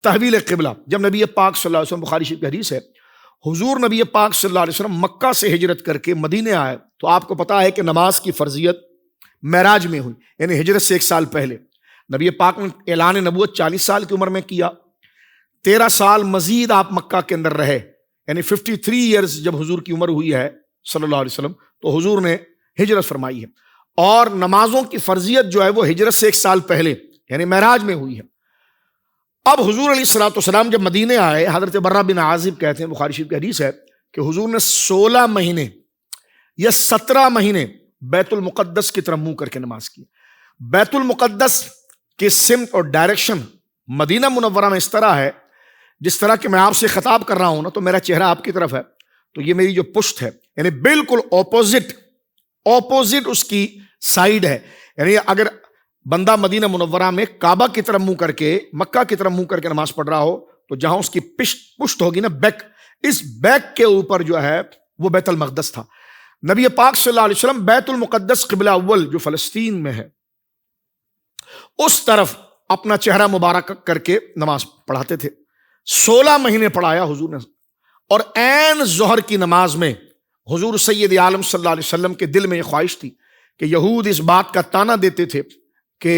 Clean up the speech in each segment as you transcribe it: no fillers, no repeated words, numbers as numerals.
تحویل قبلہ، جب نبی پاک صلی اللہ علیہ وسلم، بخاری شریف کی حدیث ہے، حضور نبی پاک صلی اللہ علیہ وسلم مکہ سے ہجرت کر کے مدینے آئے تو آپ کو پتا ہے کہ نماز کی فرضیت معراج میں ہوئی، یعنی ہجرت سے 1 سال پہلے نبی پاک نے اعلان نبوت 40 سال کی عمر میں کیا، 13 سال مزید آپ مکہ کے اندر رہے، یعنی 53 ایئرز جب حضور کی عمر ہوئی ہے صلی اللہ علیہ وسلم تو حضور نے ہجرت فرمائی ہے، اور نمازوں کی فرضیت جو ہے وہ ہجرت سے 1 سال پہلے یعنی معراج میں ہوئی ہے۔ اب حضور علیہ الصلوۃ والسلام جب مدینے آئے، حضرت برہ بن عازب کہتے ہیں، بخاری شریف کی حدیث ہے کہ حضور نے 16 مہینے یا 17 مہینے بیت المقدس کی طرف منہ کر کے نماز کی۔ بیت المقدس کی سمت اور ڈائریکشن مدینہ منورہ میں اس طرح ہے، جس طرح کہ میں آپ سے خطاب کر رہا ہوں نا تو میرا چہرہ آپ کی طرف ہے، تو یہ میری جو پشت ہے یعنی بالکل اپوزٹ اس کی سائیڈ ہے، یعنی اگر بندہ مدینہ منورہ میں کعبہ کی طرف منہ کر کے، مکہ کی طرف منہ کر کے نماز پڑھ رہا ہو تو جہاں اس کی پشت ہوگی نا، بیک، اس بیک کے اوپر جو ہے وہ بیت المقدس تھا۔ نبی پاک صلی اللہ علیہ وسلم بیت المقدس قبلہ اول جو فلسطین میں ہے اس طرف اپنا چہرہ مبارک کر کے نماز پڑھاتے تھے۔ 16 مہینے پڑھایا حضور نے، اور عین ظہر کی نماز میں حضور سید عالم صلی اللہ علیہ وسلم کے دل میں یہ خواہش تھی کہ یہود اس بات کا تانا دیتے تھے کہ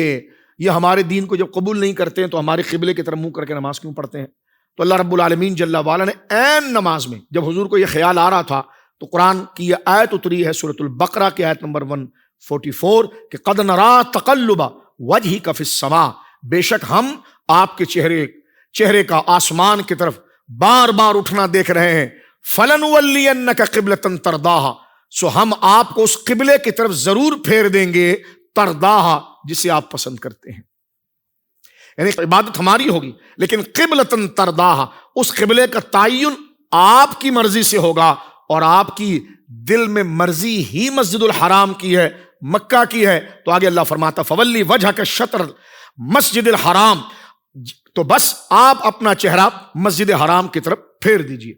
یہ ہمارے دین کو جب قبول نہیں کرتے ہیں تو ہمارے قبلے کی طرف منہ کر کے نماز کیوں پڑھتے ہیں؟ تو اللہ رب العالمین جل وعلا نے عین نماز میں جب حضور کو یہ خیال آ رہا تھا تو قرآن کی یہ آیت اتری ہے، سورۃ البقرہ کی آیت نمبر 144 کہ قد نرا تقلب وجہک فی السماء، بے شک ہم آپ کے چہرے کا آسمان کی طرف بار بار اٹھنا دیکھ رہے ہیں، فلنولینک قبلۃ ترضاھا، سو ہم آپ کو اس قبلے کی طرف ضرور پھیر دیں گے، ترضاھا، جسے آپ پسند کرتے ہیں، یعنی عبادت ہماری ہوگی لیکن قبلۃ ترضاھا، اس قبلے کا تعین آپ کی مرضی سے ہوگا، اور آپ کی دل میں مرضی ہی مسجد الحرام کی ہے، مکہ کی ہے۔ تو آگے اللہ فرماتا فولی وجہک شطر مسجد الحرام، تو بس آپ اپنا چہرہ مسجد حرام کی طرف پھیر دیجئے۔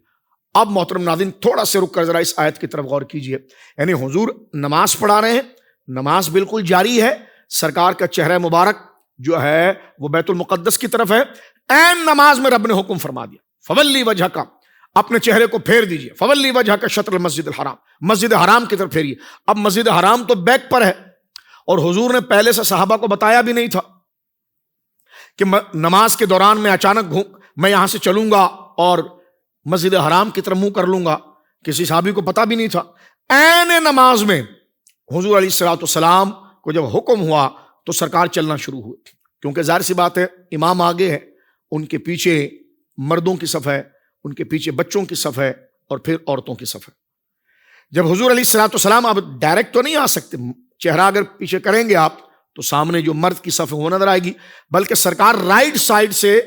اب محترم ناظرین تھوڑا سے رک کر ذرا اس آیت کی طرف غور کیجئے، یعنی حضور نماز پڑھا رہے ہیں، نماز بالکل جاری ہے، سرکار کا چہرہ مبارک جو ہے وہ بیت المقدس کی طرف ہے، عین نماز میں رب نے حکم فرما دیا فولی وجہک، اپنے چہرے کو پھیر دیجئے، فولی وجہک شطر المسجد الحرام، مسجد حرام کی طرف پھیریے۔ اب مسجد حرام تو بیک پر ہے، اور حضور نے پہلے سے صحابہ کو بتایا بھی نہیں تھا کہ نماز کے دوران میں اچانک میں یہاں سے چلوں گا اور مسجد حرام کی طرف منہ کر لوں گا، کسی صحابی کو پتا بھی نہیں تھا۔ عین نماز میں حضور علیہ الصلوۃ والسلام کو جب حکم ہوا تو سرکار چلنا شروع ہوئے، کیونکہ ظاہر سی بات ہے امام آگے ہے، ان کے پیچھے مردوں کی صف ہے، ان کے پیچھے بچوں کی صف ہے، اور پھر عورتوں کی صف ہے۔ جب حضور علیہ الصلوۃ والسلام اب ڈائریکٹ تو نہیں آ سکتے، چہرہ اگر پیچھے کریں گے آپ تو سامنے جو مرد کی صف ہے وہ نظر آئے گی، بلکہ سرکار رائٹ سائڈ سے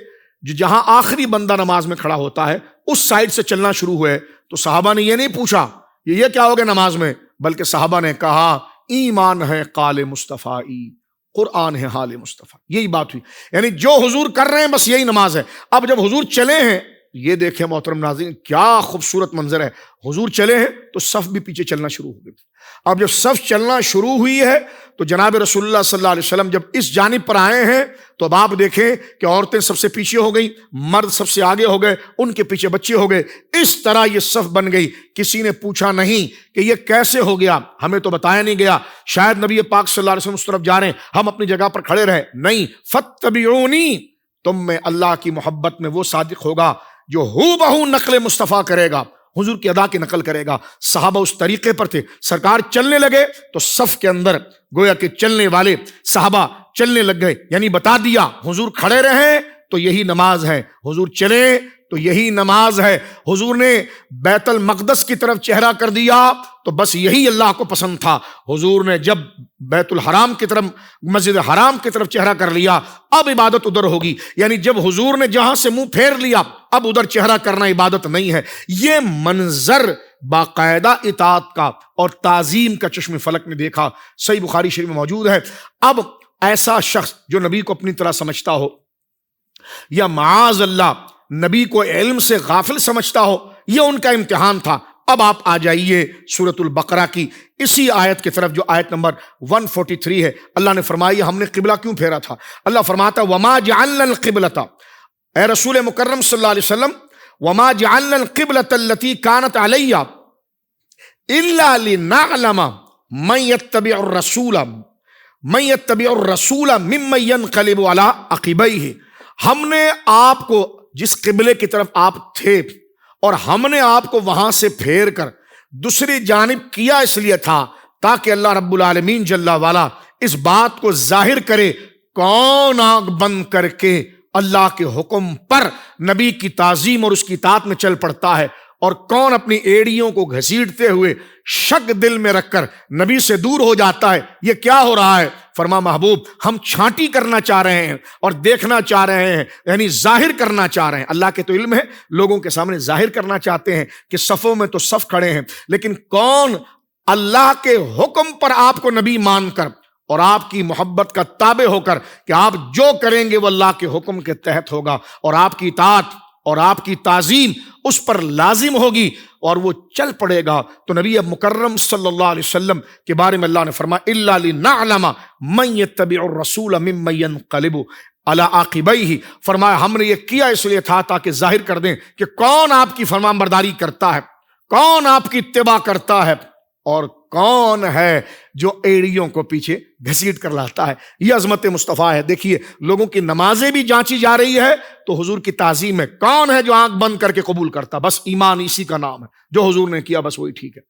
جہاں آخری بندہ نماز میں کھڑا ہوتا ہے اس سائڈ سے چلنا شروع ہوئے، تو صحابہ نے یہ نہیں پوچھا یہ کیا ہو گیا نماز میں، بلکہ صحابہ نے کہا ایمان ہے قال مصطفیٰ، قرآن ہے حال مصطفیٰ، یہی بات ہوئی، یعنی جو حضور کر رہے ہیں بس یہی نماز ہے۔ اب جب حضور چلے ہیں، یہ دیکھیں محترم ناظرین کیا خوبصورت منظر ہے، حضور چلے ہیں تو صف بھی پیچھے چلنا شروع ہو گئی۔ اب جب صف چلنا شروع ہوئی ہے تو جناب رسول اللہ صلی اللہ علیہ وسلم جب اس جانب پر آئے ہیں تو اب آپ دیکھیں کہ عورتیں سب سے پیچھے ہو گئی، مرد سب سے آگے ہو گئے، ان کے پیچھے بچے ہو گئے، اس طرح یہ صف بن گئی۔ کسی نے پوچھا نہیں کہ یہ کیسے ہو گیا، ہمیں تو بتایا نہیں گیا، شاید نبی پاک صلی اللہ علیہ وسلم اس طرف جا رہے ہیں، ہم اپنی جگہ پر کھڑے رہے، نہیں، فاتبعونی، تم میں اللہ کی محبت میں وہ صادق ہوگا جو ہو بہو نقل مصطفیٰ کرے گا، حضور کی ادا کی نقل کرے گا۔ صحابہ اس طریقے پر تھے، سرکار چلنے لگے تو صف کے اندر گویا کہ چلنے والے صحابہ چلنے لگ گئے، یعنی بتا دیا حضور کھڑے رہیں تو یہی نماز ہے، حضور چلے تو یہی نماز ہے، حضور نے بیت المقدس کی طرف چہرہ کر دیا تو بس یہی اللہ کو پسند تھا، حضور نے جب بیت الحرام کی طرف، مسجد حرام کی طرف چہرہ کر لیا اب عبادت ادھر ہوگی، یعنی جب حضور نے جہاں سے منہ پھیر لیا اب ادھر چہرہ کرنا عبادت نہیں ہے۔ یہ منظر باقاعدہ اطاعت کا اور تعظیم کا چشم فلک نے دیکھا، صحیح بخاری شریف میں موجود ہے۔ اب ایسا شخص جو نبی کو اپنی طرح سمجھتا ہو یا معاذ اللہ نبی کو علم سے غافل سمجھتا ہو، یہ ان کا امتحان تھا۔ اب آپ آ جائیے سورۃ البقرہ کی اسی آیت کی طرف جو آیت نمبر 143 ہے۔ اللہ نے فرمایا ہم نے قبلہ کیوں پھیرا تھا؟ اللہ فرماتا وما جعلنا القبلۃ، اے رسول مکرم صلی اللہ علیہ وسلم وما جعلنا القبلۃ التي كانت علیہ الا لنعلم من يتبع الرسول ممن ينقلب على عقبیہ، ہم نے آپ کو جس قبلے کی طرف آپ تھے اور ہم نے آپ کو وہاں سے پھیر کر دوسری جانب کیا اس لیے تھا تاکہ اللہ رب العالمین جل والا اس بات کو ظاہر کرے کون آنکھ بند کر کے اللہ کے حکم پر نبی کی تعظیم اور اس کی اطاعت میں چل پڑتا ہے، اور کون اپنی ایڑیوں کو گھسیٹتے ہوئے شک دل میں رکھ کر نبی سے دور ہو جاتا ہے۔ یہ کیا ہو رہا ہے؟ فرما محبوب ہم چھانٹی کرنا چاہ رہے ہیں اور دیکھنا چاہ رہے ہیں، یعنی ظاہر کرنا چاہ رہے ہیں۔ اللہ کے تو علم ہے، لوگوں کے سامنے ظاہر کرنا چاہتے ہیں کہ صفوں میں تو صف کھڑے ہیں، لیکن کون اللہ کے حکم پر آپ کو نبی مان کر اور آپ کی محبت کا تابع ہو کر کہ آپ جو کریں گے وہ اللہ کے حکم کے تحت ہوگا، اور آپ کی اطاعت اور آپ کی تعظیم اس پر لازم ہوگی اور وہ چل پڑے گا۔ تو نبی مکرم صلی اللہ علیہ وسلم کے بارے میں اللہ نے فرمایا الا لنعلم من يتبع الرسول ممن ينقلب على عقبیہ، فرمایا ہم نے یہ کیا اس لیے تھا تاکہ ظاہر کر دیں کہ کون آپ کی فرمان برداری کرتا ہے، کون آپ کی اتباع کرتا ہے، اور کون ہے جو ایڑیوں کو پیچھے گھسیٹ کر لاتا ہے۔ یہ عظمت مصطفیٰ ہے۔ دیکھیے لوگوں کی نمازیں بھی جانچی جا رہی ہے تو حضور کی تعظیم ہے، کون ہے جو آنکھ بند کر کے قبول کرتا؟ بس ایمان اسی کا نام ہے، جو حضور نے کیا بس وہی ٹھیک ہے۔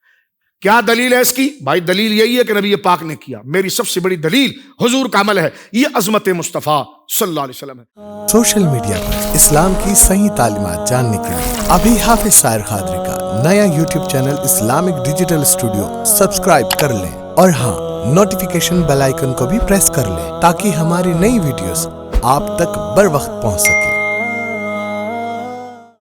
کیا دلیل ہے اس کی؟ بھائی دلیل یہی ہے کہ نبی پاک نے کیا، میری سب سے بڑی دلیل حضور کا عمل ہے، یہ عظمت مصطفیٰ صلی اللہ علیہ وسلم ہے۔ سوشل میڈیا پر اسلام کی صحیح تعلیمات جاننے کے لیے ابھی حافظ سائر قادری کا نیا YouTube channel Islamic digital studio subscribe کر لیں، اور ہاں نوٹیفیکیشن بیل آئیکن کو بھی پریس کر لیں تاکہ ہماری نئی ویڈیوز آپ تک بر وقت پہنچ سکے۔